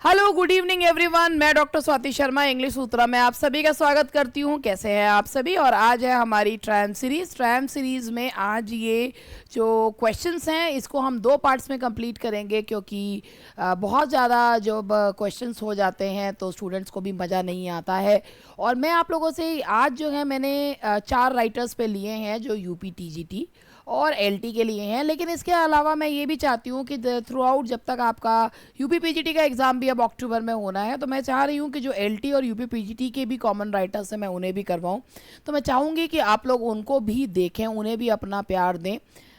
Hello good evening everyone. मैं doctor Swati Sharma English सूत्रा में आप सभी का स्वागत करती हूँ। कैसे हैं आप सभी? और आज है हमारी ट्रायम सीरीज़ में आज ये जो क्वेश्चंस हैं इसको हम दो पार्ट्स में कंप्लीट करेंगे, क्योंकि बहुत ज़्यादा जब क्वेश्चंस हो जाते हैं तो स्टूडेंट्स को भी मज़ा नहीं आता है। और मैं आप लोगों से आज जो है मैंने 4 राइटर्स पे लिए हैं जो यूपी टीजीटी और एलटी के लिए हैं, लेकिन इसके अलावा मैं ये भी चाहती हूँ कि थ्रू आउट जब तक आपका यूपी पीजीटी का एग्ज़ाम भी अब अक्टूबर में होना है, तो मैं चाह रही हूँ कि जो एलटी और यूपी पीजीटी के भी कॉमन राइटर्स हैं मैं उन्हें भी करवाऊँ। तो मैं चाहूँगी कि आप लोग उनको भी देखें, उन्हें भी अपना प्यार दें।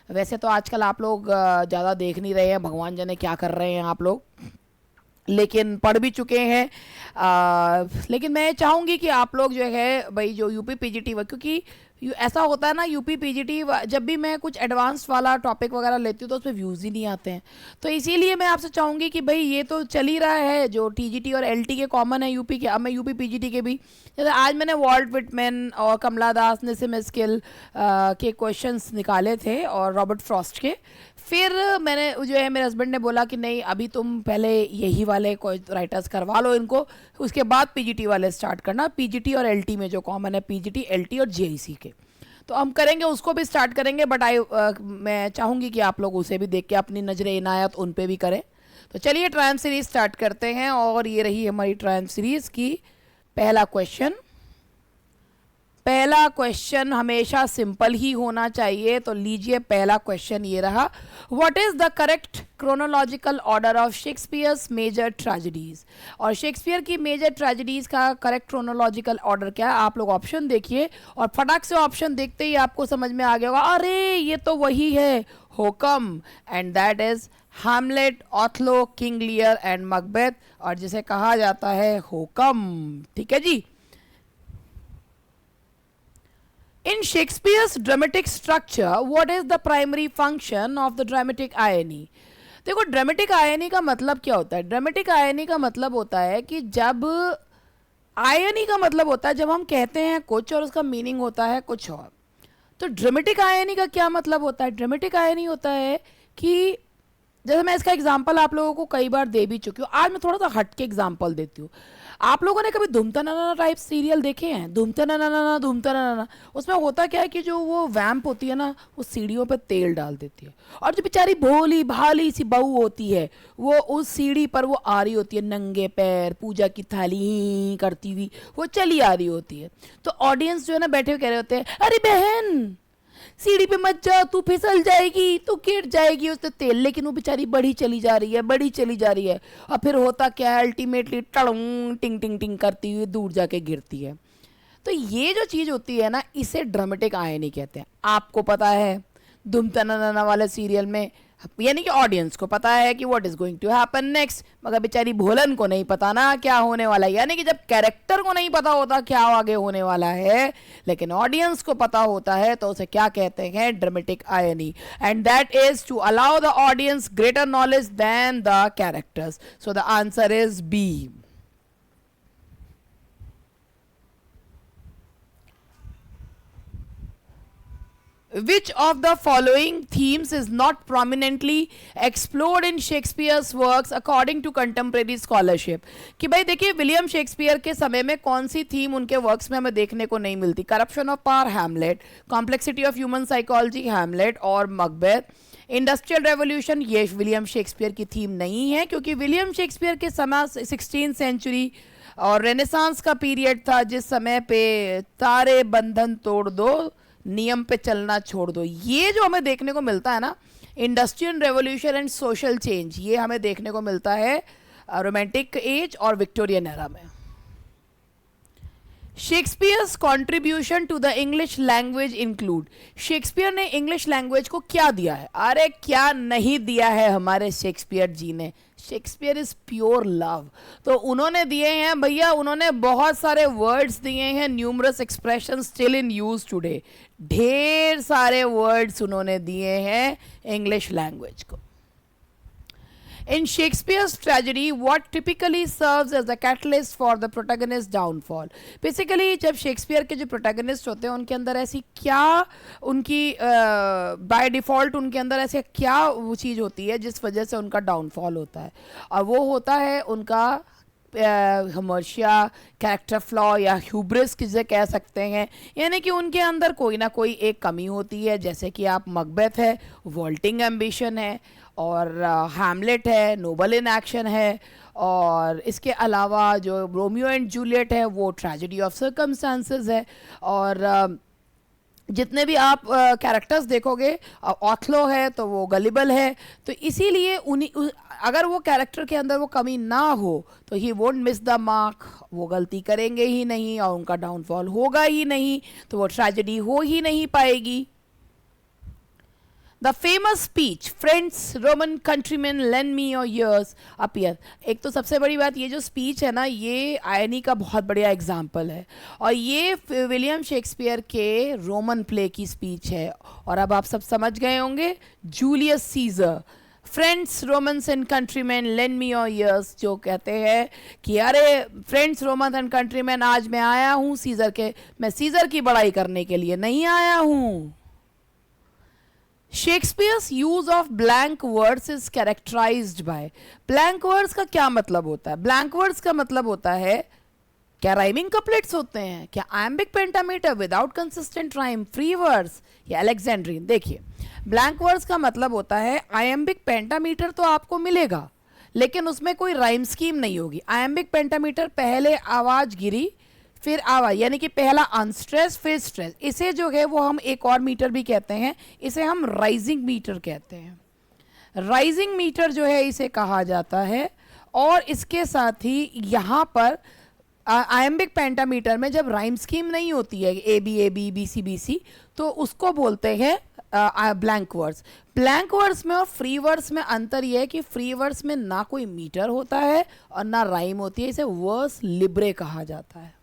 वैसे तो आजकल आप लोग ज़्यादा देख नहीं रहे हैं, भगवान जाने क्या कर रहे हैं आप लोग, लेकिन पढ़ भी चुके हैं। लेकिन मैं चाहूँगी कि आप लोग जो है भाई जो यूपी पीजीटी, क्योंकि ऐसा होता है ना यूपी पीजीटी, जब भी मैं कुछ एडवांस वाला टॉपिक वगैरह लेती हूँ तो उसमें व्यूज़ ही नहीं आते हैं। तो इसीलिए मैं आपसे चाहूँगी कि भाई ये तो चल ही रहा है, जो टीजीटी और एलटी के कॉमन है यूपी के, अब मैं यूपी पीजीटी के भी, जैसे आज मैंने वॉल्ट विटमैन और कमला दास निसिम स्किल के क्वेश्चंस निकाले थे और रॉबर्ट फ्रॉस्ट के। फिर मैंने जो है मेरे हस्बैंड ने बोला कि नहीं, अभी तुम पहले यही वाले राइटर्स करवा लो इनको, उसके बाद पीजीटी वाले स्टार्ट करना। पीजीटी और एलटी में जो कॉमन है, पीजीटी एलटी और जेईसी के, तो हम करेंगे, उसको भी स्टार्ट करेंगे। बट मैं चाहूँगी कि आप लोग उसे भी देख के अपनी नजर इनायत उन पे भी करें। तो चलिए ट्रायम सीरीज स्टार्ट करते हैं। और ये रही हमारी ट्रायम सीरीज की पहला क्वेश्चन। पहला क्वेश्चन हमेशा सिंपल ही होना चाहिए, तो लीजिए पहला क्वेश्चन ये रहा। What is the correct chronological order of Shakespeare's major tragedies? और शेक्सपियर की मेजर ट्रेजेडीज का करेक्ट क्रोनोलॉजिकल ऑर्डर क्या है? आप लोग ऑप्शन देखिए और फटाक से ऑप्शन देखते ही आपको समझ में आ गया होगा, अरे ये तो वही है, होकम, and that is Hamlet, Othello, King Lear and Macbeth, और जिसे कहा जाता है होकम। ठीक है जी। In Shakespeare's dramatic structure, what is the primary function of the dramatic irony? देखो, ड्रामेटिक आयनी का मतलब क्या होता है? ड्रामेटिक आयनी का मतलब होता है कि जब आयनी का मतलब होता है जब हम कहते हैं कुछ और उसका मीनिंग होता है कुछ और। तो ड्रामेटिक आयनी का क्या मतलब होता है? ड्रामेटिक आयनी होता है कि जैसे मैं इसका एग्जाम्पल आप लोगों को कई बार दे भी चुकी हूँ, आज मैं थोड़ा सा हट के एग्जाम्पल देती हूँ। आप लोगों ने कभी धूमता नाना टाइप सीरियल देखे हैं? धूमता नाना, धूमता नाना। उसमें होता क्या है कि जो वो वैम्प होती है ना, वो सीढ़ियों पे तेल डाल देती है, और जो बेचारी भोली भाली सी बहू होती है वो उस सीढ़ी पर वो आ रही होती है नंगे पैर, पूजा की थाली करती हुई वो चली आ रही होती है। तो ऑडियंस जो है ना बैठे हुए कह रहे होते हैं, अरे बहन सीढ़ी पे मत जा, तू फिसल जाएगी, तू गिर जाएगी उससे तेल। लेकिन वो बेचारी बढ़ी चली जा रही है, बढ़ी चली जा रही है, और फिर होता क्या है, अल्टीमेटली टड़ंग टिंग टिंग टिंग करती हुई दूर जाके गिरती है। तो ये जो चीज़ होती है ना, इसे ड्रामेटिक आयनी कहते हैं। आपको पता है धूम तना वाले सीरियल में, यानी कि ऑडियंस को पता है कि what is going to happen next, मगर बेचारी भोलन को नहीं पता ना क्या होने वाला है। यानी कि जब कैरेक्टर को नहीं पता होता क्या आगे होने वाला है, लेकिन ऑडियंस को पता होता है, तो उसे क्या कहते हैं? Dramatic irony. And that is to allow the audience greater knowledge than the characters. So the answer is B. Which of the following themes is not prominently explored in Shakespeare's works according to contemporary scholarship? कि भाई देखिए, William Shakespeare के समय में कौन सी theme उनके works में हमें देखने को नहीं मिलती? Corruption of power, Hamlet. Complexity of human psychology, Hamlet और मकबेथ। इंडस्ट्रियल रेवोल्यूशन, ये विलियम शेक्सपियर की थीम नहीं है, क्योंकि विलियम शेक्सपियर के समय 16th सेंचुरी और रेनेसांस का पीरियड था, जिस समय पे तारे बंधन तोड़ दो, नियम पे चलना छोड़ दो। ये जो हमें देखने को मिलता है ना, industrial revolution and social change, ये हमें देखने को मिलता है रोमांटिक एज और विक्टोरियन एरा में। Shakespeare's contribution to the English language include. Shakespeare ने इंग्लिश लैंग्वेज को क्या दिया है? अरे क्या नहीं दिया है हमारे शेक्सपियर जी ने? Shakespeare is pure love. तो उन्होंने दिए हैं भैया, उन्होंने बहुत सारे वर्ड्स दिए हैं, numerous expression still in use today. ढेर सारे वर्ड्स उन्होंने दिए हैं इंग्लिश लैंग्वेज को। In Shakespeare's tragedy, what typically serves as the catalyst for the protagonist's downfall? Basically, जब शेक्सपियर के जो प्रोटैगनिस्ट होते हैं उनके अंदर ऐसी क्या उनकी बाय डिफ़ॉल्ट उनके अंदर ऐसे क्या वो चीज़ होती है जिस वजह से उनका डाउनफॉल होता है, और वो होता है उनका हमर्शिया, कैरेक्टर फ्लॉ या ह्यूब्रिस किसे कह सकते हैं, यानी कि उनके अंदर कोई ना कोई एक कमी होती है, जैसे कि आप मकबेथ है, वॉल्टिंग एम्बिशन है, और हैमलेट है, नोबल इन एक्शन है, और इसके अलावा जो रोमियो एंड जूलियट है वो ट्रेजेडी ऑफ सर्कमस्टांसेस है, और जितने भी आप कैरेक्टर्स देखोगे, ऑथलो है तो वो गलिबल है, तो इसीलिए उन्हीं अगर वो कैरेक्टर के अंदर वो कमी ना हो तो he won't miss the mark, वो गलती करेंगे ही नहीं और उनका डाउनफॉल होगा ही नहीं, तो वो ट्रेजेडी हो ही नहीं पाएगी। The famous speech friends Roman countryman lend me your ears appear, एक तो सबसे बड़ी बात ये जो स्पीच है ना, ये आयनी का बहुत बढ़िया एग्जाम्पल है, और ये विलियम शेक्सपियर के रोमन प्ले की स्पीच है। और अब आप सब समझ गए होंगे, Julius Caesar, friends Romans and countryman lend me your ears, जो कहते हैं कि अरे फ्रेंड्स रोमन्स एंड कंट्रीमैन, आज मैं आया हूँ मैं सीजर की बड़ाई करने के लिए नहीं आया हूँ। Shakespeare's use of blank words is characterized by, blank words का क्या मतलब होता है? ब्लैंक वर्ड्स का मतलब होता है, क्या राइमिंग कपलेट्स होते हैं, क्या iambic pentameter without consistent rhyme, free words या अलेक्जेंड्रियन। देखिए, ब्लैंक वर्ड्स का मतलब होता है आयम्बिक पेंटामीटर तो आपको मिलेगा लेकिन उसमें कोई राइम स्कीम नहीं होगी। आयम्बिक पेंटामीटर पहले आवाज गिरी फिर आवाज, यानी कि पहला अनस्ट्रेस फिर स्ट्रेस, इसे जो है वो हम एक और मीटर भी कहते हैं, इसे हम राइजिंग मीटर कहते हैं। राइजिंग मीटर जो है इसे कहा जाता है, और इसके साथ ही यहाँ पर आयम्बिक पेंटामीटर में जब राइम स्कीम नहीं होती है, A B B C B C, तो उसको बोलते हैं ब्लैंक वर्ड्स। ब्लैंक वर्ड्स में और फ्री वर्ड्स में अंतर यह है कि फ्री वर्ड्स में ना कोई मीटर होता है और ना राइम होती है, इसे वर्स लिब्रे कहा जाता है।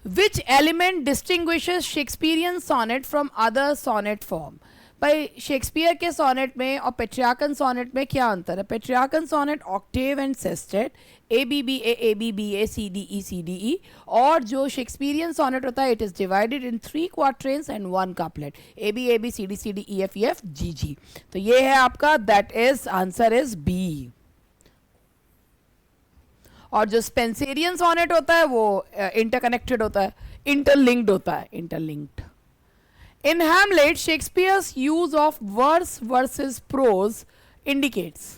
Which element distinguishes Shakespearean sonnet from other sonnet form? भाई शेक्सपियर के सोनेट में और पेट्रियार्कन सोनेट में क्या अंतर है? Petrarchan sonnet octave and sestet, A B B A C D E, और जो शेक्सपियरियन सोनेट होता है it is divided in 3 quatrains and 1 couplet, A B C D E F G G. तो ये है आपका, that is answer is B. और जो स्पेंसेरियन सोनेट होता है वो इंटरकनेक्टेड होता है, इंटरलिंक्ड होता है, interlinked. In Hamlet Shakespeare's use of verse versus prose indicates,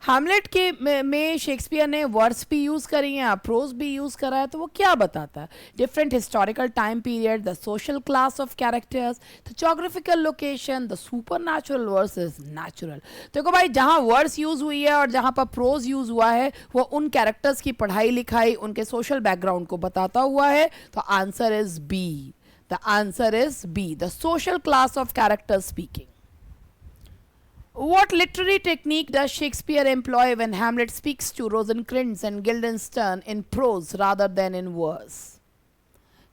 Hamlet के में शेक्सपियर ने वर्स भी यूज करी है, प्रोज भी यूज करा है, तो वो क्या बताता है? Different historical time period, the social class of characters, the geographical location, the super natural versus natural. देखो भाई, जहाँ वर्स यूज हुई है और जहाँ पर प्रोज यूज हुआ है वो उन कैरेक्टर्स की पढ़ाई लिखाई, उनके सोशल बैकग्राउंड को बताता हुआ है, तो answer is B. The answer is B, the social class of character speaking. What literary technique does Shakespeare employ when Hamlet speaks to Rosencrantz and Guildenstern in prose rather than in verse?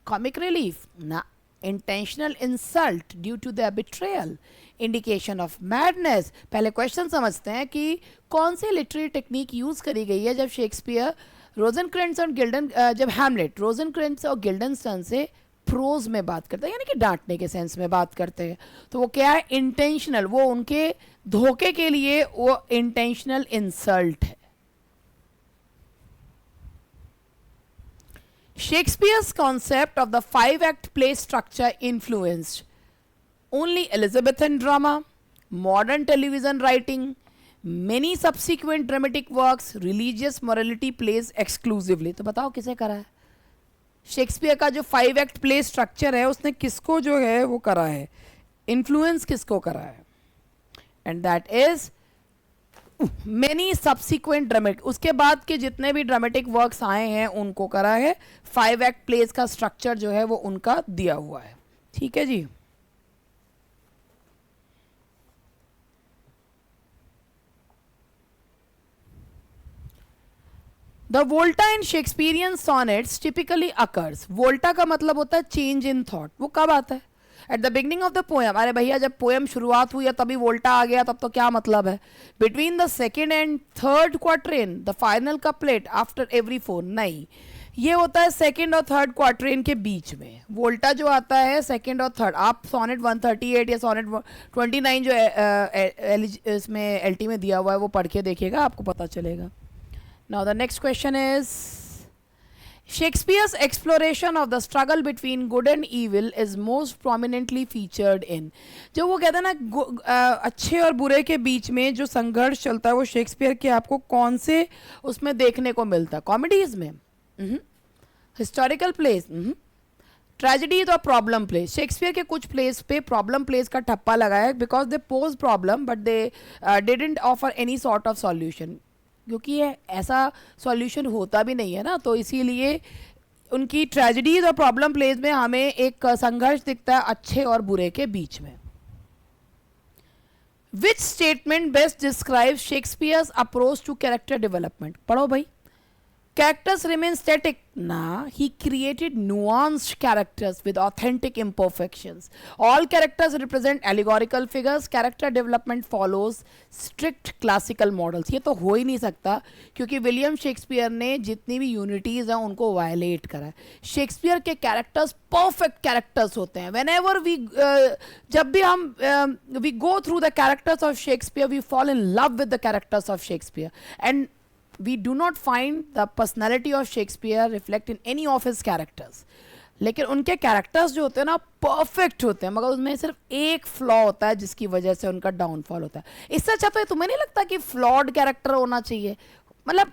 Comic relief? Na. Intentional insult due to their betrayal? Indication of madness? पहले question समझते हैं कि कौन सी literary technique use करी गई है जब Shakespeare रोजेनक्रेंट्स और जब हैमलेट रोजेनक्रेंट्स और गिल्डनस्टर्न से प्रोज में बात करते हैं, यानी कि डांटने के सेंस में बात करते हैं, तो वो क्या है? इंटेंशनल, वो उनके धोखे के लिए वो इंटेंशनल इंसल्ट है। Shakespeare's concept of the 5-act play structure influenced only Elizabethan drama, modern television writing, many subsequent dramatic works, religious morality plays exclusively. तो बताओ किसे करा है? शेक्सपियर का जो 5-act प्ले स्ट्रक्चर है उसने किसको जो है वो करा है, इन्फ्लुएंस किसको करा है? And that is many subsequent dramatic, उसके बाद के जितने भी ड्रामेटिक वर्क्स आए हैं उनको करा है। 5-act प्लेस का स्ट्रक्चर जो है वो उनका दिया हुआ है। ठीक है जी। The volta in Shakespearean sonnets typically occurs, volta का मतलब होता है चेंज इन थॉट, वो कब आता है? At the beginning of the poem, अरे भैया जब पोएम शुरुआत हुई है तभी वोल्टा आ गया, तब तो क्या मतलब है? Between the second and third quatrain the final couplet after every four, नहीं, ये होता है सेकेंड और थर्ड क्वार्टरेन के बीच में। वोल्टा जो आता है सेकेंड और थर्ड, आप सोनेट 138 या सोनेट 29 जो इसमें एलटी में दिया हुआ है वो पढ़ के देखिएगा, आपको पता चलेगा। Now the next question is Shakespeare's exploration of the struggle between good and evil is most prominently featured in, जो वो कहते हैं ना अच्छे और बुरे के बीच में जो संघर्ष चलता है वो शेक्सपियर के आपको कौन से उसमें देखने को मिलता है? कॉमेडीज में, हिस्टोरिकल प्लेस, ट्रेजेडीज और प्रॉब्लम प्लेस। शेक्सपियर के कुछ प्लेस पे प्रॉब्लम प्लेस का ठप्पा लगाया because they pose problem but they didn't offer any sort of solution, क्योंकि ये ऐसा सॉल्यूशन होता भी नहीं है ना, तो इसीलिए उनकी ट्रेजेडीज और प्रॉब्लम प्लेस में हमें एक संघर्ष दिखता है अच्छे और बुरे के बीच में। Which statement best describe Shakespeare's approach to character development? पढ़ो भाई। Characters remain static. Nah, he created nuanced characters with authentic imperfections. All characters represent allegorical figures. Character development follows strict classical models. ये तो हो ही नहीं सकता क्योंकि William Shakespeare ने जितनी भी यूनिटीज़ हैं उनको वायलेट करा है। शेक्सपियर के कैरेक्टर्स परफेक्ट कैरेक्टर्स होते हैं। Whenever we जब भी हम we go through the characters of Shakespeare, we fall in love with the characters of Shakespeare and we do not find the personality of Shakespeare reflect in any of his characters. लेकिन उनके characters जो होते हैं ना perfect होते हैं, मगर उसमें सिर्फ एक फ्लॉ होता है जिसकी वजह से उनका डाउनफॉल होता है। इससे अच्छा तो तुम्हें नहीं लगता कि फ्लॉड कैरेक्टर होना चाहिए? मतलब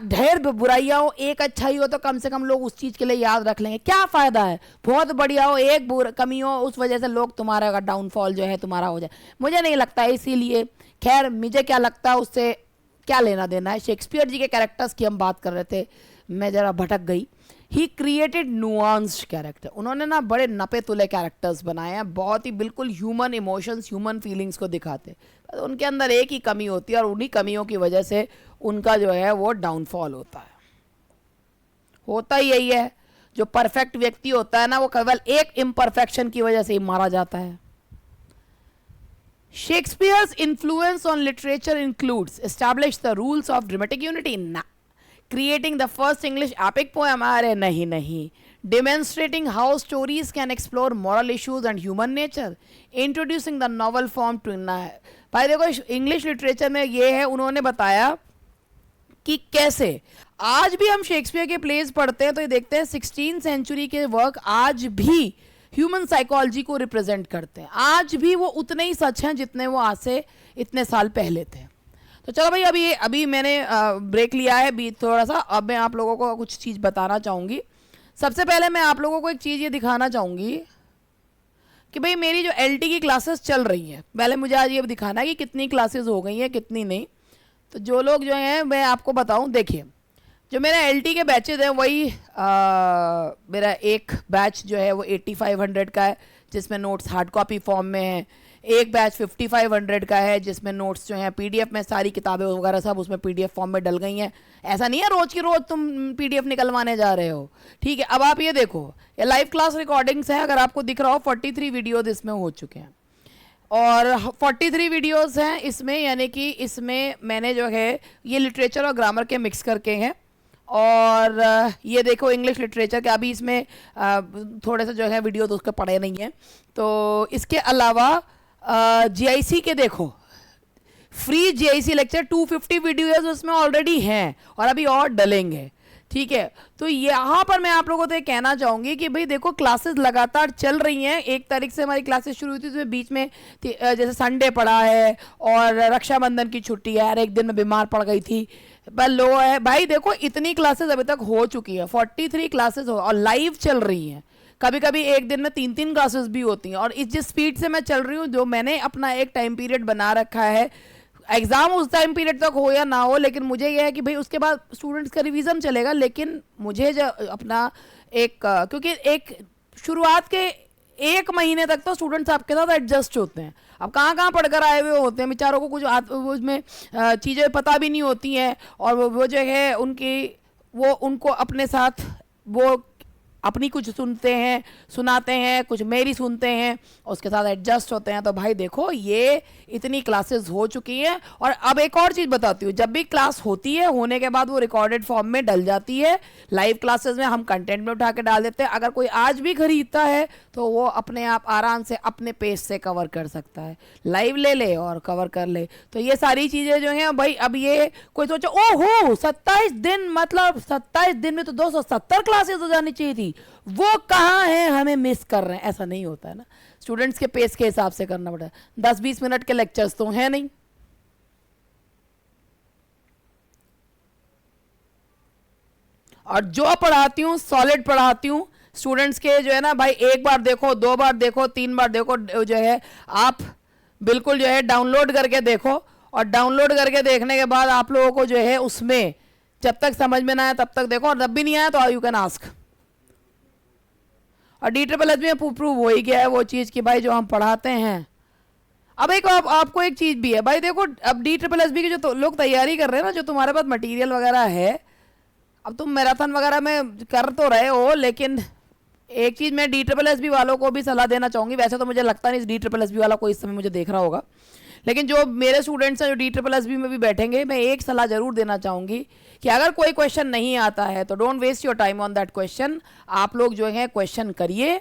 ढेर बुराइयाँ हो एक अच्छाई हो तो कम से कम लोग उस चीज़ के लिए याद रख लेंगे। क्या फ़ायदा है बहुत बढ़िया हो एक कमी हो उस वजह से लोग तुम्हारा डाउनफॉल जो है तुम्हारा हो जाए? मुझे नहीं लगता है। इसीलिए खैर मुझे क्या लगता है उससे क्या लेना देना है। शेक्सपियर जी के कैरेक्टर्स की हम बात कर रहे थे, मैं ज़रा भटक गई। ही क्रिएटेड नुआंस्ड कैरेक्टर, उन्होंने ना बड़े नपे तुले कैरेक्टर्स बनाए हैं, बहुत ही बिल्कुल ह्यूमन इमोशंस ह्यूमन फीलिंग्स को दिखाते। तो उनके अंदर एक ही कमी होती है और उन्हीं कमियों की वजह से उनका जो है वो डाउनफॉल होता है। होता ही यही है, जो परफेक्ट व्यक्ति होता है ना वो केवल एक इम्परफेक्शन की वजह से ही मारा जाता है। Shakespeare's influence on literature includes establish the rules of dramatic unity, nah. Creating the first English epic poem, अरे नहीं, demonstrating how stories can explore moral issues and human nature, introducing the novel form to, nah. भाई देखो English literature में ये है, उन्होंने बताया कि कैसे आज भी हम शेक्सपियर के प्लेस पढ़ते हैं तो ये देखते हैं 16th सेंचुरी के वर्क आज भी ह्यूमन साइकोलॉजी को रिप्रेजेंट करते हैं। आज भी वो उतने ही सच हैं जितने वो आज से इतने साल पहले थे। तो चलो भाई अभी मैंने ब्रेक लिया है भी थोड़ा सा, अब मैं आप लोगों को कुछ चीज़ बताना चाहूँगी। सबसे पहले मैं आप लोगों को एक चीज़ ये दिखाना चाहूँगी कि भाई मेरी जो एलटी की क्लासेस चल रही हैं, पहले मुझे आज ये दिखाना है कि कितनी क्लासेस हो गई हैं कितनी नहीं। तो जो लोग जो हैं मैं आपको बताऊँ, देखिए जो मेरा एलटी के बैचेज हैं वही मेरा एक बैच जो है वो 8500 का है जिसमें नोट्स हार्ड कॉपी फॉर्म में है। एक बैच 5500 का है जिसमें नोट्स जो हैं पीडीएफ में, सारी किताबें वगैरह सब उसमें पीडीएफ फॉर्म में डल गई हैं। ऐसा नहीं है रोज़ की रोज़ तुम पीडीएफ निकलवाने जा रहे हो, ठीक है। अब आप ये देखो, ये लाइव क्लास रिकॉर्डिंग्स हैं, अगर आपको दिख रहा हो 43 वीडियोज इसमें हो चुके हैं और 43 वीडियोस हैं इसमें, यानी कि इसमें मैंने जो है ये लिटरेचर और ग्रामर के मिक्स करके हैं। और ये देखो इंग्लिश लिटरेचर के, अभी इसमें थोड़े से जो है वीडियो तो उसके पढ़े नहीं हैं। तो इसके अलावा जीआईसी के देखो, फ्री जीआईसी लेक्चर 250 वीडियोस उसमें ऑलरेडी हैं और अभी और डलेंगे, ठीक है। तो यहाँ पर मैं आप लोगों को तो कहना चाहूँगी कि भाई देखो क्लासेस लगातार चल रही हैं। 1 तारीख से हमारी क्लासेस शुरू हुई थी, तो बीच में जैसे संडे पड़ा है और रक्षाबंधन की छुट्टी है, एक दिन में बीमार पड़ गई थी, पर लो है भाई देखो इतनी क्लासेस अभी तक हो चुकी है, 43 क्लासेस हो और लाइव चल रही हैं। कभी कभी एक दिन में 3-3 क्लासेस भी होती हैं। और इस जिस स्पीड से मैं चल रही हूँ, जो मैंने अपना एक टाइम पीरियड बना रखा है, एग्ज़ाम उस टाइम पीरियड तक हो या ना हो, लेकिन मुझे यह है कि भाई उसके बाद स्टूडेंट्स का रिवीजन चलेगा, लेकिन मुझे जो अपना एक क्योंकि एक शुरुआत के 1 महीने तक तो स्टूडेंट्स आपके साथ एडजस्ट होते हैं। अब कहाँ पढ़कर आए हुए होते हैं बेचारों को, कुछ उसमें चीज़ें पता भी नहीं होती हैं और वो जो है उनको अपने साथ वो अपनी कुछ सुनते हैं, सुनाते हैं, कुछ मेरी सुनते हैं, उसके साथ एडजस्ट होते हैं। तो भाई देखो ये इतनी क्लासेस हो चुकी हैं। और अब एक और चीज़ बताती हूँ, जब भी क्लास होती है होने के बाद वो रिकॉर्डेड फॉर्म में डल जाती है। लाइव क्लासेस में हम कंटेंट में उठा के डाल देते हैं। अगर कोई आज भी खरीदता है तो वो अपने आप आराम से अपने पेज से कवर कर सकता है, लाइव ले ले और कवर कर ले। तो ये सारी चीज़ें जो हैं भाई, अब ये कोई सोचे ओहो 27 दिन, मतलब 27 दिन में तो 270 क्लासेस हो जानी चाहिए थी, वो कहाँ है, हमें मिस कर रहे हैं। ऐसा नहीं होता है ना, स्टूडेंट्स के पेस के हिसाब से करना पड़ता है। 10-20 मिनट के लेक्चर्स तो हैं नहीं। और जो पढ़ाती हूँ सॉलिड पढ़ाती हूँ स्टूडेंट्स के, जो है ना भाई, एक बार देखो, 2 बार देखो, 3 बार देखो, जो है आप बिल्कुल जो है डाउनलोड करके देखो। और डाउनलोड करके देखने के बाद आप लोगों को जो है उसमें जब तक समझ में ना आए तब तक देखो, और जब भी नहीं आया तो यू कैन आस्क। और DSSS में प्रूव हो ही गया है वो चीज़ कि भाई जो हम पढ़ाते हैं। अब एक आपको एक चीज़ भी है भाई, देखो अब DSSS की जो लोग तैयारी कर रहे हैं ना, जो तुम्हारे पास मटेरियल वगैरह है, अब तुम मैराथन वगैरह में कर तो रहे हो, लेकिन एक चीज़ मैं DSSS वालों को भी सलाह देना चाहूँगी। वैसे तो मुझे लगता नहीं DSSS वाला कोई इस समय मुझे देख रहा होगा, लेकिन जो मेरे स्टूडेंट्स हैं जो DSSS में भी बैठेंगे, मैं एक सलाह ज़रूर देना चाहूँगी कि अगर कोई क्वेश्चन नहीं आता है तो don't waste your time on that question. आप लोग जो है क्वेश्चन करिए,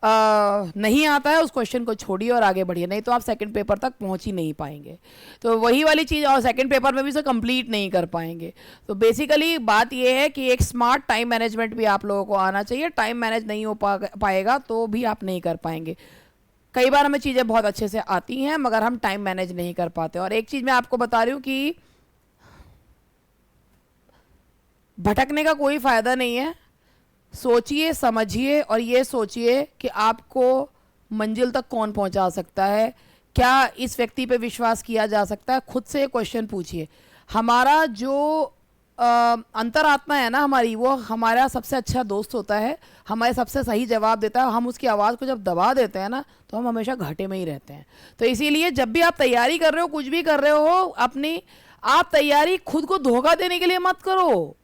नहीं आता है उस क्वेश्चन को छोड़िए और आगे बढ़िए, नहीं तो आप सेकंड पेपर तक पहुंच ही नहीं पाएंगे। तो वही वाली चीज़, और सेकंड पेपर में भी से कंप्लीट नहीं कर पाएंगे। तो बेसिकली बात ये है कि एक स्मार्ट टाइम मैनेजमेंट भी आप लोगों को आना चाहिए। टाइम मैनेज नहीं हो पाएगा तो भी आप नहीं कर पाएंगे। कई बार हमें चीज़ें बहुत अच्छे से आती हैं मगर हम टाइम मैनेज नहीं कर पाते। और एक चीज़ मैं आपको बता रही हूँ कि भटकने का कोई फ़ायदा नहीं है। सोचिए, समझिए और ये सोचिए कि आपको मंजिल तक कौन पहुंचा सकता है, क्या इस व्यक्ति पे विश्वास किया जा सकता है। खुद से क्वेश्चन पूछिए। हमारा जो अंतरात्मा है ना हमारी, वो हमारा सबसे अच्छा दोस्त होता है, हमारे सबसे सही जवाब देता है। हम उसकी आवाज़ को जब दबा देते हैं ना तो हम हमेशा घाटे में ही रहते हैं। तो इसीलिए जब भी आप तैयारी कर रहे हो, कुछ भी कर रहे हो, आप तैयारी खुद को धोखा देने के लिए मत करो।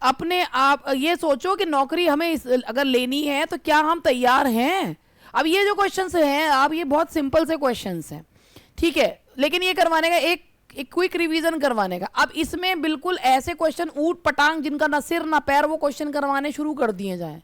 अपने आप ये सोचो कि नौकरी हमें अगर लेनी है तो क्या हम तैयार हैं। अब ये जो क्वेश्चंस हैं, आप ये बहुत सिंपल से क्वेश्चंस हैं, ठीक है, लेकिन ये करवाने का एक क्विक रिवीजन करवाने का। अब इसमें बिल्कुल ऐसे क्वेश्चन ऊट पटांग जिनका ना सिर ना पैर, वो क्वेश्चन करवाने शुरू कर दिए जाएं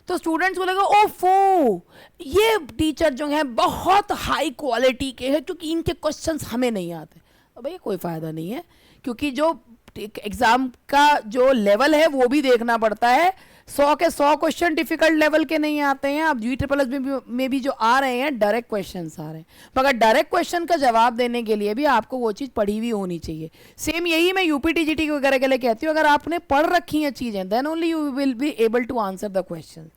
तो स्टूडेंट्स को लगा ओफो ये टीचर जो है बहुत हाई क्वालिटी के हैं क्योंकि इनके क्वेश्चंस हमें नहीं आते। तो भाई कोई फ़ायदा नहीं है, क्योंकि जो एग्ज़ाम का जो लेवल है वो भी देखना पड़ता है। 100 के 100 क्वेश्चन डिफिकल्ट लेवल के नहीं आते हैं। अब DSSS में भी जो आ रहे हैं डायरेक्ट क्वेश्चंस आ रहे हैं, मगर डायरेक्ट क्वेश्चन का जवाब देने के लिए भी आपको वो चीज़ पढ़ी हुई होनी चाहिए। सेम यही मैं UPTGT वगैरह के लिए कहती हूँ, अगर आपने पढ़ रखी हैं चीज़ें then only you will be able to answer the question.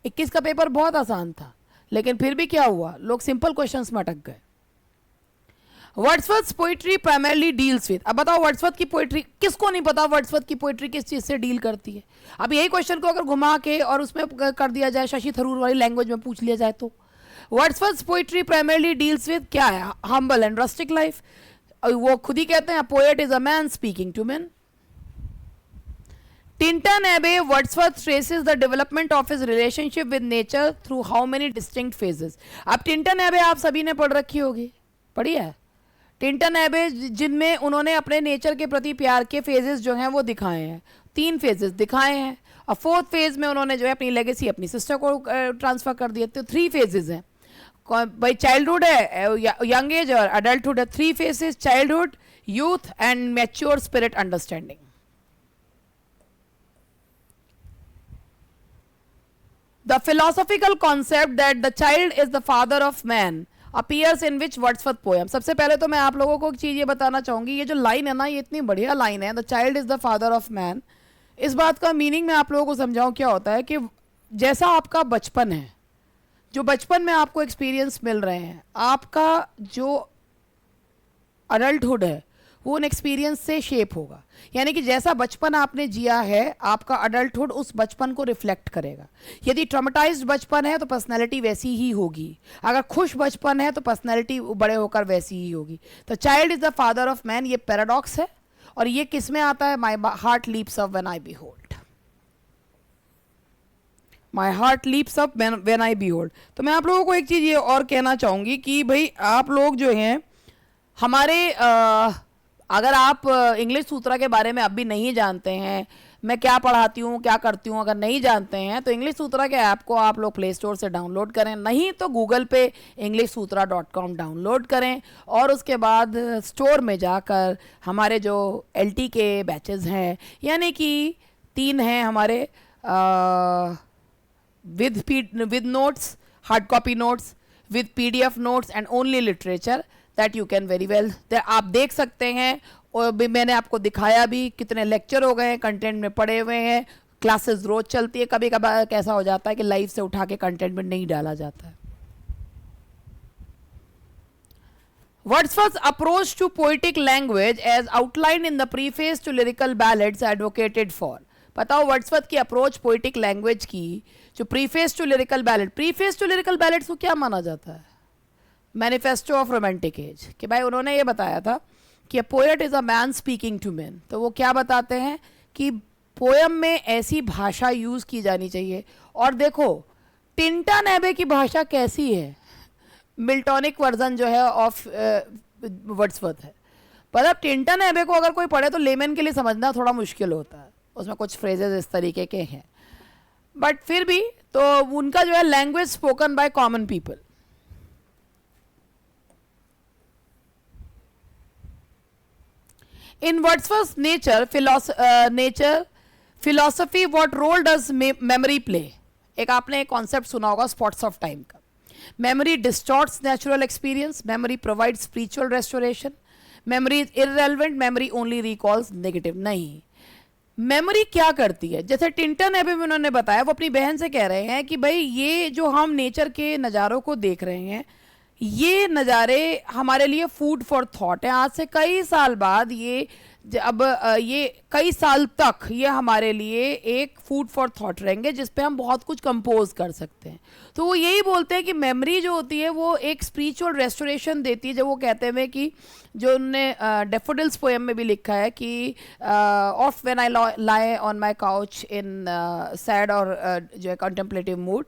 21 का पेपर बहुत आसान था, लेकिन फिर भी क्या हुआ, लोग सिंपल क्वेश्चंस में अटक गए। Wordsworth poetry primarily deals with, अब बताओ वर्ड्सवर्थ की पोइट्री किसको नहीं पता, वर्ड्सवर्थ की पोइट्री किस चीज़ से डील करती है। अब यही क्वेश्चन को अगर घुमा के और उसमें कर दिया जाए, शशि थरूर वाली लैंग्वेज में पूछ लिया जाए, तो Wordsworth poetry primarily deals with क्या है, हम्बल एंड रस्टिक लाइफ। वो खुद ही कहते हैं poet is a man speaking to man. Tintin Abbey, Wordsworth traces the development of his relationship with nature through how many distinct phases। अब Tintern एबे आप सभी ने पढ़ रखी होगी, पढ़ी है टिंटन एबे, जिनमें उन्होंने अपने नेचर के प्रति प्यार के फेजेस जो हैं वो दिखाए हैं। 3 फेजेस दिखाए हैं और 4th फेज में उन्होंने जो है अपनी लेगेसी अपनी सिस्टर को ट्रांसफर कर दिया। तो 3 फेजेस हैं भाई, चाइल्डहुड है, यंग एज और अडल्टहुड है। 3 phases, childhood, youth and mature spirit understanding. The philosophical concept that the child is the father of man appears in which Wordsworth poem। सबसे पहले तो मैं आप लोगों को एक चीज़ ये बताना चाहूँगी, ये जो लाइन है ना, ये इतनी बढ़िया लाइन है, the child is the father of man. इस बात का मीनिंग मैं आप लोगों को समझाऊँ क्या होता है कि जैसा आपका बचपन है, जो बचपन में आपको एक्सपीरियंस मिल रहे हैं, आपका जो अडल्टहुड है वो उन एक्सपीरियंस से शेप होगा। यानी कि जैसा बचपन आपने जिया है, आपका अडल्टहुड उस बचपन को रिफ्लेक्ट करेगा। यदि ट्रॉमेटाइज्ड बचपन है तो पर्सनैलिटी वैसी ही होगी, अगर खुश बचपन है तो पर्सनैलिटी बड़े होकर वैसी ही होगी। तो child is the father of man, ये पैराडॉक्स है और ये किस में आता है, my heart leaps up when I behold. My heart leaps up when I behold. तो मैं आप लोगों को एक चीज़ ये और कहना चाहूँगी कि भाई आप लोग जो हैं हमारे अगर आप इंग्लिश सूत्रा के बारे में अभी नहीं जानते हैं, मैं क्या पढ़ाती हूँ क्या करती हूँ, अगर नहीं जानते हैं तो इंग्लिश सूत्रा के ऐप को आप लोग प्ले स्टोर से डाउनलोड करें, नहीं तो गूगल पे englishsutra.com डाउनलोड करें और उसके बाद स्टोर में जाकर हमारे जो LT के बैचेस हैं, यानी कि 3 हैं हमारे with notes, hard copy notes, with PDF notes and only literature, that you can very well आप देख सकते हैं। और भी मैंने आपको दिखाया भी कितने लेक्चर हो गए हैं, कंटेंट में पड़े हुए हैं, क्लासेस रोज चलती है। कभी कभार कैसा हो जाता है कि लाइव से उठा के कंटेंट में नहीं डाला जाता है। Wordsworth's approach to poetic language as outlined in the preface to lyrical ballads advocated for। बताओ वर्ड्सवर्थ की अप्रोच पोइटिक लैंग्वेज की जो preface to lyrical ballad, preface to lyrical ballads को क्या माना जाता है? मैनिफेस्टो ऑफ रोमांटिक एज, कि भाई उन्होंने ये बताया था कि poet is a man speaking to man. तो वो क्या बताते हैं कि पोएम में ऐसी भाषा यूज़ की जानी चाहिए। और देखो टिंटन एबे की भाषा कैसी है, मिल्टॉनिक वर्जन जो है ऑफ वर्ड्सवर्थ है। पर अब टिंटन एबे को अगर कोई पढ़े तो लेमन के लिए समझना थोड़ा मुश्किल होता है, उसमें कुछ फ्रेजेस इस तरीके के हैं, बट फिर भी तो उनका जो है language spoken by common people. In Wordsworth's nature philosophy, what role does memory play? एक आपने एक कॉन्सेप्ट सुना होगा स्पॉट्स ऑफ टाइम का। Memory distorts natural experience, memory provide spiritual restoration, memory is irrelevant, memory only recalls negative. नहीं, memory क्या करती है, जैसे टिंटन एबे में उन्होंने बताया, वो अपनी बहन से कह रहे हैं कि भाई ये जो हम नेचर के नज़ारों को देख रहे हैं, ये नज़ारे हमारे लिए फूड फॉर थॉट है। आज से कई साल बाद ये ये कई साल तक ये हमारे लिए एक फूड फॉर थॉट रहेंगे जिस पे हम बहुत कुछ कंपोज कर सकते हैं। तो वो यही बोलते हैं कि मेमोरी जो होती है वो एक स्पिरिचुअल रेस्टोरेशन देती है। जब वो कहते हैं कि जो उनने डेफोडिल्स पोएम में भी लिखा है कि of when I lie on my couch in sad और जो है contemplative mood,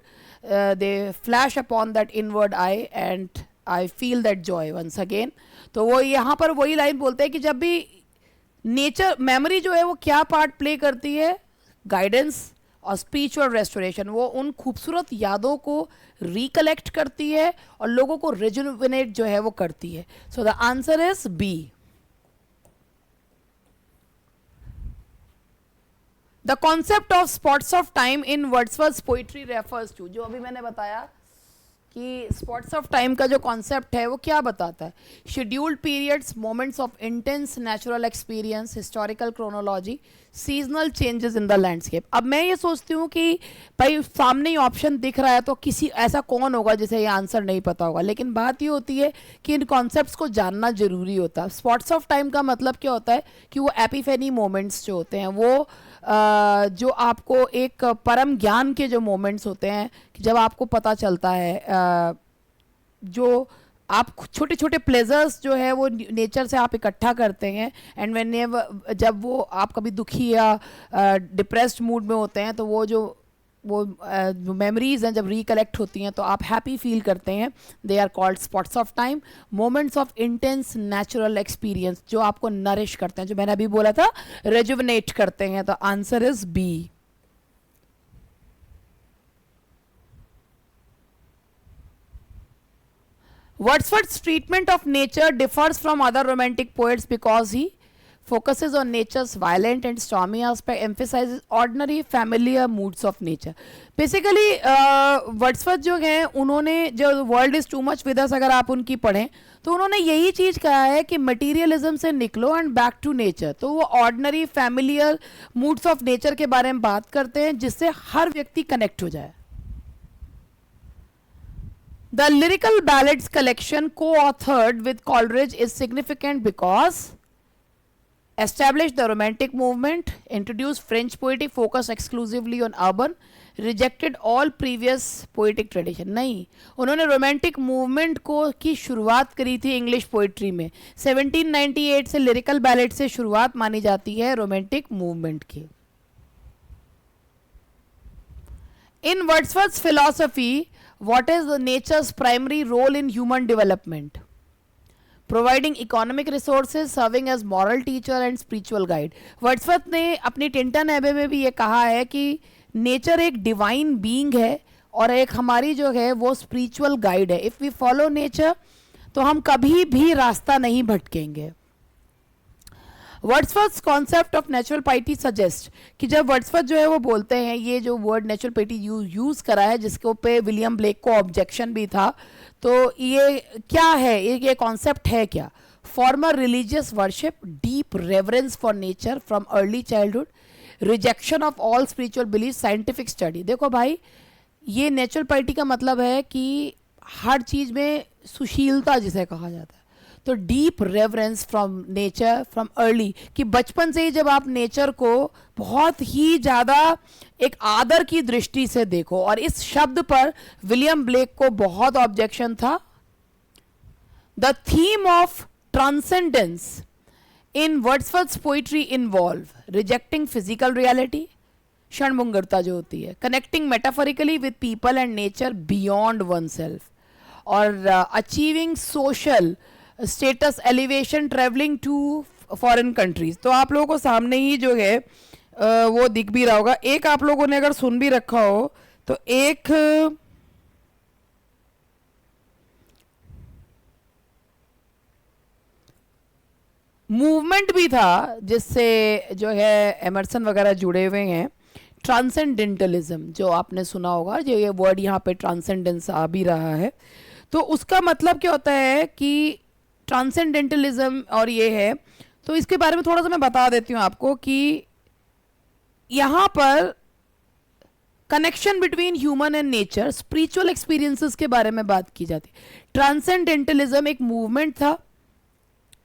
they flash upon that inward eye and I feel that joy once again। तो वो यहाँ पर वही लाइन बोलते हैं कि जब भी नेचर मेमोरी जो है वो क्या पार्ट प्ले करती है, गाइडेंस और स्पिरिचुअल रेस्टोरेशन। वो उन खूबसूरत यादों को रिकलेक्ट करती है और लोगों को रिजुविनेट जो है वो करती है। So the answer is B. The concept of spots of time in Wordsworth poetry refers to, जो अभी मैंने बताया कि स्पॉट्स ऑफ टाइम का जो कॉन्सेप्ट है वो क्या बताता है, scheduled periods, moments of intense natural experience, historical chronology, seasonal changes in the landscape. अब मैं ये सोचती हूँ कि भाई सामने ही ऑप्शन दिख रहा है तो किसी ऐसा कौन होगा जिसे ये आंसर नहीं पता होगा, लेकिन बात ये होती है कि इन कॉन्सेप्ट्स को जानना जरूरी होता है। स्पॉट्स ऑफ टाइम का मतलब क्या होता है कि वो एपिफेनी मोमेंट्स जो होते हैं वो जो आपको एक परम ज्ञान के जो मोमेंट्स होते हैं कि जब आपको पता चलता है जो आप छोटे छोटे प्लेजर्स जो है वो नेचर से आप इकट्ठा करते हैं, एंड व्हेन जब वो आप कभी दुखी या डिप्रेस्ड मूड में होते हैं तो वो मेमोरीज हैं जब रिकलेक्ट होती हैं तो आप हैप्पी फील करते हैं। They are called spots of time, moments of intense natural experience जो आपको नरिश करते हैं, जो मैंने अभी बोला था रेजुविनेट करते हैं। तो answer is B. Wordsworth's treatment of nature differs from other romantic poets because he focuses on nature's violent and stormy aspect, emphasizes ordinary familiar moods of nature। Basically Wordsworth जो हैं उन्होंने जो world is to much with अस अगर आप उनकी पढ़ें तो उन्होंने यही चीज़ कहा है कि मटीरियलिज्म से निकलो एंड बैक टू नेचर। तो वो ordinary familiar moods of nature के बारे में बात करते हैं जिससे हर व्यक्ति कनेक्ट हो जाए। The lyrical ballads collection co-authored with Coleridge is significant because established the Romantic movement, introduced French poetry focused exclusively on urban, rejected all previous poetic tradition। नहीं, उन्होंने रोमांटिक मूवमेंट को की शुरुआत करी थी इंग्लिश पोइट्री में। 1798 से लिरिकल बैलेड से शुरुआत मानी जाती है रोमांटिक मूवमेंट की। In Wordsworth's philosophy, what is the nature's primary role in human development? Providing economic resources, serving as moral teacher and spiritual guide. Wordsworth ने अपनी टिंटन एबे में भी ये कहा है कि नेचर एक डिवाइन बीइंग है और एक हमारी जो है वो स्पिरिचुअल गाइड है. इफ़ वी फॉलो नेचर तो हम कभी भी रास्ता नहीं भटकेंगे. Wordsworth concept of natural piety suggest कि जब वर्ड्सवर्थ जो है वो बोलते हैं, ये जो वर्ड नेचुरल पाइटी यूज़ करा है जिसके ऊपर विलियम ब्लेक को ऑब्जेक्शन भी था, तो ये क्या है, ये कॉन्सेप्ट है क्या? Farmer religious worship, deep reverence for nature from early childhood, rejection of all spiritual belief, scientific study. देखो भाई, ये नेचुरल पाइटी का मतलब है कि हर चीज़ में सुशीलता जिसे कहा जाता है. तो deep reverence from nature from early, कि बचपन से ही जब आप नेचर को बहुत ही ज़्यादा एक आदर की दृष्टि से देखो. और इस शब्द पर विलियम ब्लेक को बहुत ऑब्जेक्शन था. The theme of transcendence in Wordsworth's poetry involve rejecting physical reality, क्षणभंगुरता जो होती है, connecting metaphorically with people and nature beyond one self, और achieving social status elevation, travelling to foreign countries. तो आप लोगों को सामने ही जो है वो दिख भी रहा होगा. एक आप लोगों ने अगर सुन भी रखा हो तो एक मूवमेंट भी था जिससे जो है एमर्सन वगैरह जुड़े हुए हैं, ट्रांसेंडेंटलिज्म, जो आपने सुना होगा. जो ये वर्ड यहाँ पे ट्रांसेंडेंस आ भी रहा है, तो उसका मतलब क्या होता है कि ट्रांसेंडेंटलिज्म और ये है. तो इसके बारे में थोड़ा सा मैं बता देती हूँ आपको कि यहाँ पर connection between human and nature, spiritual experiences के बारे में बात की जाती है. ट्रांसेंडेंटलिज्म एक मूवमेंट था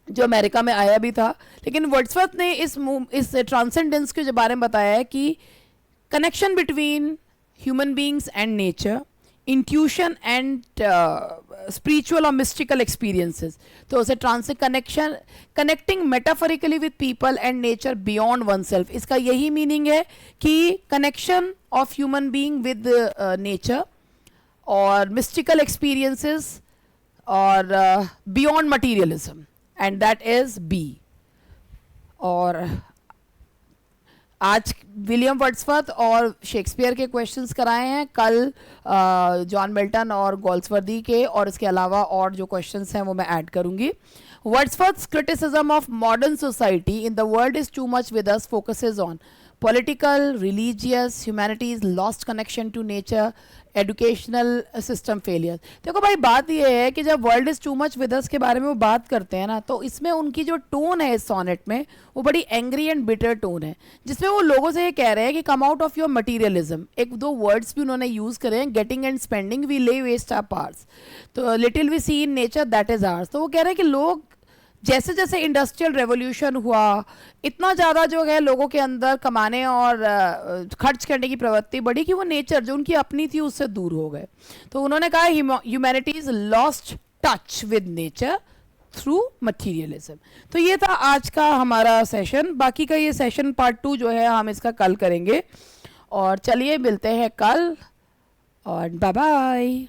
जो अमेरिका में आया भी था, लेकिन वर्ड्सवर्थ ने इस ट्रांसेंडेंस के बारे में बताया है कि connection between human beings and nature, intuition and spiritual और मिस्टिकल एक्सपीरियंसेस. तो उसे connecting metaphorically with people and nature beyond one self. इसका यही मीनिंग है कि connection of human being with nature और मिस्टिकल एक्सपीरियंसेस और beyond materialism, and that is B. और आज विलियम वर्ड्सवर्थ और शेक्सपियर के क्वेश्चंस कराए हैं, कल जॉन मिल्टन और गोल्सवर्दी के, और इसके अलावा और जो क्वेश्चंस हैं वो मैं ऐड करूंगी. Wordsworth's criticism of modern society in the world is too much with us focuses on political, religious, humanities, lost connection to nature, educational system failure. देखो भाई, बात यह है कि जब world is too much with us के बारे में वो बात करते हैं ना, तो इसमें उनकी जो टोन है इस सोनेट में वो बड़ी एंग्री एंड बिटर टोन है, जिसमें वो लोगों से ये कह रहे हैं कि come out of your materialism. एक दो वर्ड्स भी उन्होंने यूज़ करे हैं, getting and spending, we lay waste our parts, तो little we see in nature that is ours. तो वो कह रहे हैं कि लोग जैसे जैसे इंडस्ट्रियल रेवोल्यूशन हुआ, इतना ज़्यादा जो है लोगों के अंदर कमाने और खर्च करने की प्रवृत्ति बढ़ी कि वो नेचर जो उनकी अपनी थी उससे दूर हो गए. तो उन्होंने कहा humanities lost touch with nature through materialism. तो ये था आज का हमारा सेशन. बाकी का ये सेशन पार्ट 2 जो है हम इसका कल करेंगे. और चलिए मिलते हैं कल, और बाय बाय.